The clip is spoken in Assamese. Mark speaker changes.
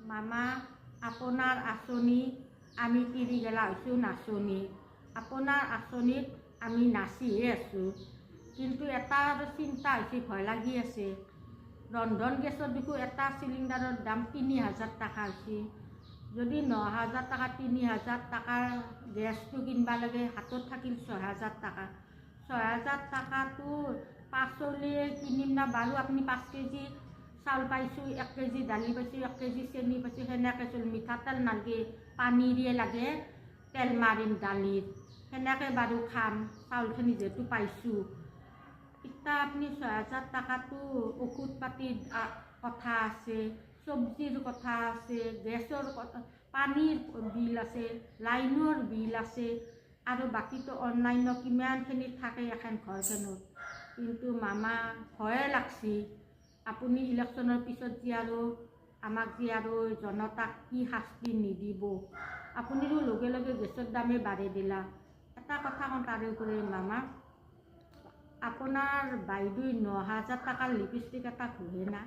Speaker 1: মামা আপোনাৰ আঁচনি আমি তিৰি গেলা হৈছোঁ নাচনি। আপোনাৰ আঁচনিত আমি নাচিহে আছোঁ, কিন্তু এটা চিন্তা হৈছে, ভয় লাগি আছে। ৰন্ধন গেছৰ দেখোন এটা চিলিণ্ডাৰৰ দাম ৩,০০০ টকা হৈছে। যদি ৯,০০০ টকা ৩,০০০ টকাৰ গেছটো কিনিব লাগে, হাতত থাকিল ৬,০০০ টকা। ৬,০০০ টকাটো পাচলি কিনিম না বাৰু? আপুনি 5 কেজি চাউল পাইছোঁ, 1 কেজি দালি পাইছোঁ, 1 কেজি চেনি পাইছোঁ, সেনেকৈ চল। মিঠাতেল নালাগে, পানীৰে লাগে, তেল মাৰিম দালিত, সেনেকৈ বাৰু খাম চাউলখিনি যিহেতু পাইছোঁ। এতিয়া আপুনি ৬,০০০ টকাটো ঔষধ পাতিৰ কথা আছে, চব্জিৰ কথা আছে, গেছৰ কথা, পানীৰ বিল আছে, লাইনৰ বিল আছে, আৰু বাকীটো অন্যান্য কিমানখিনি থাকে এখন ঘৰখনত। কিন্তু মামা ভয়ে লাগছি, আপুনি ইলেকশ্যনৰ পিছত যে আৰু আমাক যে আৰু জনতাক কি শাস্তি নিদিব। আপুনিও লগে লগে গেছৰ দামে বাঢ়াই দিলা। এটা কথা কওঁ তাৰোপৰি মামা, আপোনাৰ বাইদেউ ৯,০০০ টকাৰ লিপষ্টিক এটা ঘঁহে না?